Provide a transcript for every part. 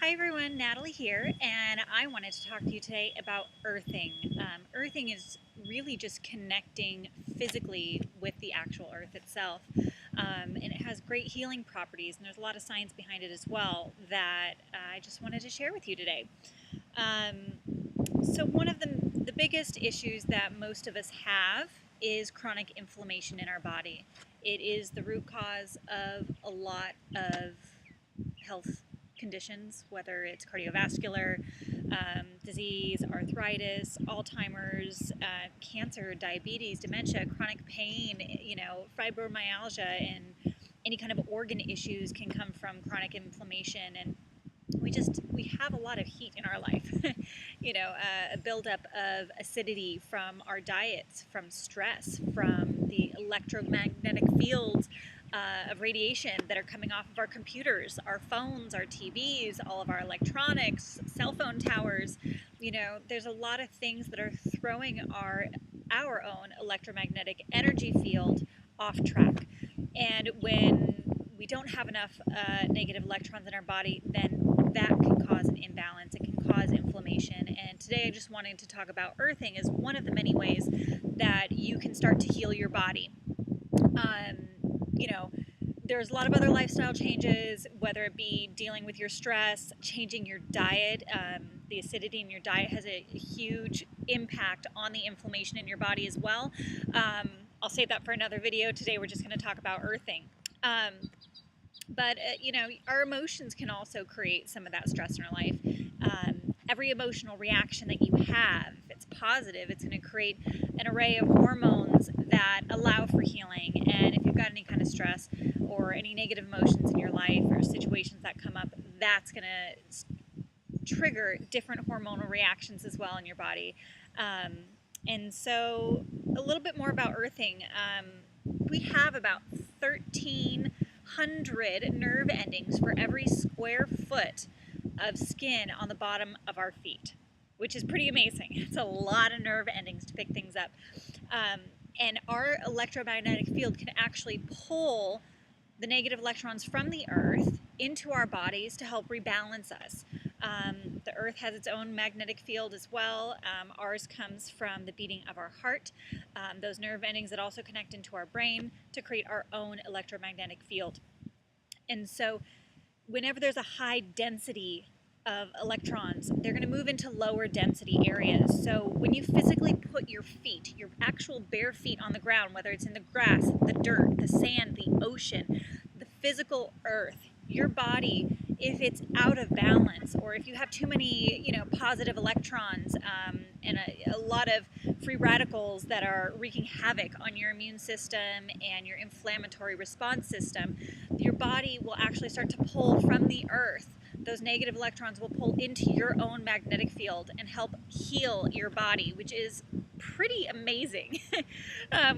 Hi everyone, Natalie here, and I wanted to talk to you today about earthing. Earthing is really just connecting physically with the actual earth itself, and it has great healing properties, and there's a lot of science behind it as well that I just wanted to share with you today. Um, so one of the biggest issues that most of us have is chronic inflammation in our body. It is the root cause of a lot of health conditions, whether it's cardiovascular disease, arthritis, Alzheimer's, cancer, diabetes, dementia, chronic pain, fibromyalgia, and any kind of organ issues can come from chronic inflammation. And we have a lot of heat in our life. A buildup of acidity from our diets, from stress, from the electromagnetic fields of radiation that are coming off of our computers, our phones, our TVs, all of our electronics, cell phone towers. There's a lot of things that are throwing our own electromagnetic energy field off track. And when we don't have enough negative electrons in our body, then that can cause an imbalance. It can cause inflammation. And today I just wanted to talk about earthing as one of the many ways that you can start to heal your body. There's a lot of other lifestyle changes, whether it be dealing with your stress, changing your diet. The acidity in your diet has a huge impact on the inflammation in your body as well. I'll save that for another video. Today we're just going to talk about earthing. But our emotions can also create some of that stress in our life. Every emotional reaction that you have, if it's positive, it's going to create an array of hormones that allow for healing. And if you've got any kind of stress or any negative emotions in your life or situations that come up, that's going to trigger different hormonal reactions as well in your body. And so a little bit more about earthing. We have about 1,300 nerve endings for every square foot of skin on the bottom of our feet, which is pretty amazing. It's a lot of nerve endings to pick things up. And our electromagnetic field can actually pull the negative electrons from the earth into our bodies to help rebalance us. The earth has its own magnetic field as well. Ours comes from the beating of our heart. Those nerve endings that also connect into our brain to create our own electromagnetic field. And so whenever there's a high density of electrons, they're going to move into lower density areas. So when you physically put your feet, your actual bare feet on the ground, whether it's in the grass, the dirt, the sand, the ocean, the physical earth, your body, if it's out of balance, or if you have too many, positive electrons and a lot of free radicals that are wreaking havoc on your immune system and your inflammatory response system, your body will actually start to pull from the earth. Those negative electrons will pull into your own magnetic field and help heal your body, which is pretty amazing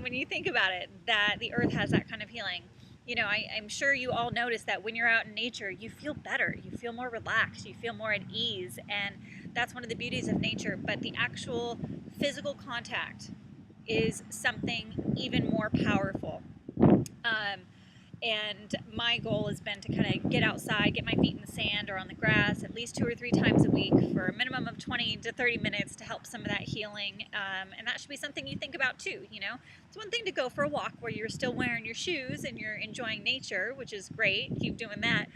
when you think about it, that the earth has that kind of healing. I'm sure you all notice that when you're out in nature, you feel better, you feel more relaxed, you feel more at ease, and that's one of the beauties of nature. But the actual physical contact is something even more powerful. And my goal has been to kind of get outside, get my feet in the sand or on the grass at least 2 or 3 times a week for a minimum of 20 to 30 minutes to help some of that healing. And that should be something you think about too, It's one thing to go for a walk where you're still wearing your shoes and you're enjoying nature, which is great. Keep doing that.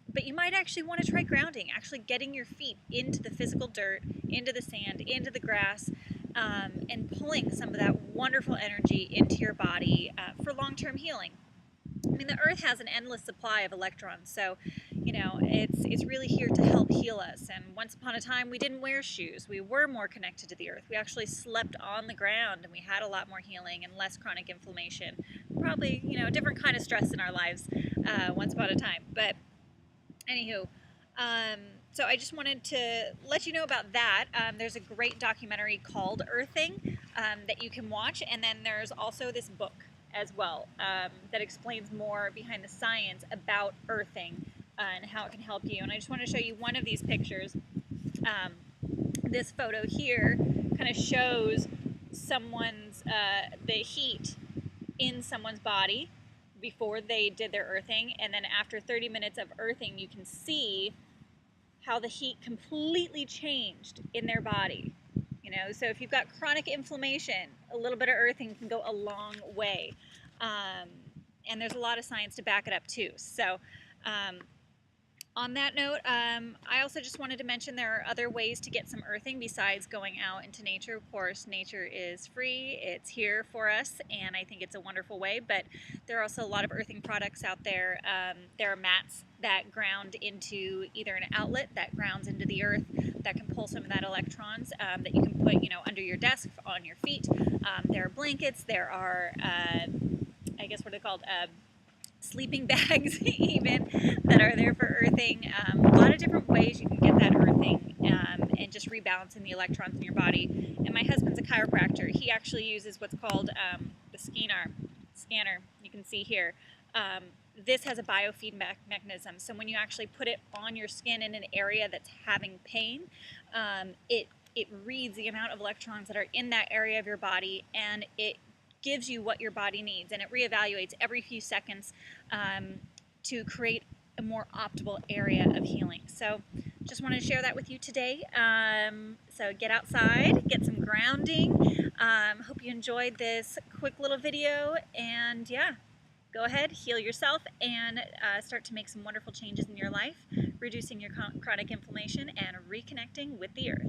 But you might actually want to try grounding, actually getting your feet into the physical dirt, into the sand, into the grass, and pulling some of that wonderful energy into your body for long-term healing. I mean, the earth has an endless supply of electrons, so, it's really here to help heal us. And once upon a time, we didn't wear shoes. We were more connected to the earth. We actually slept on the ground, and we had a lot more healing and less chronic inflammation. Probably, a different kind of stress in our lives once upon a time. But anywho, so I just wanted to let you know about that. There's a great documentary called Earthing that you can watch, and then there's also this book as well that explains more behind the science about earthing and how it can help you. And I just want to show you one of these pictures. This photo here kind of shows someone's the heat in someone's body before they did their earthing, and then after 30 minutes of earthing, you can see how the heat completely changed in their body. You know, so if you've got chronic inflammation, a little bit of earthing can go a long way. And there's a lot of science to back it up too. So on that note, I also just wanted to mention there are other ways to get some earthing besides going out into nature. Of course, nature is free. It's here for us, and I think it's a wonderful way. But there are also a lot of earthing products out there. There are mats that ground into either an outlet that grounds into the earth that can pull some of that electrons that you can put, you know, under your desk, on your feet. There are blankets. There are, I guess, what are they called? Sleeping bags even that are there for earthing. A lot of different ways you can get that earthing and just rebalancing the electrons in your body. And my husband's a chiropractor. He actually uses what's called the scanner. You can see here. This has a biofeedback mechanism. So when you actually put it on your skin in an area that's having pain, it reads the amount of electrons that are in that area of your body, and it gives you what your body needs, and it reevaluates every few seconds to create a more optimal area of healing. So just wanted to share that with you today. So get outside, get some grounding. Hope you enjoyed this quick little video, and yeah, go ahead, heal yourself, and start to make some wonderful changes in your life, reducing your chronic inflammation and reconnecting with the earth.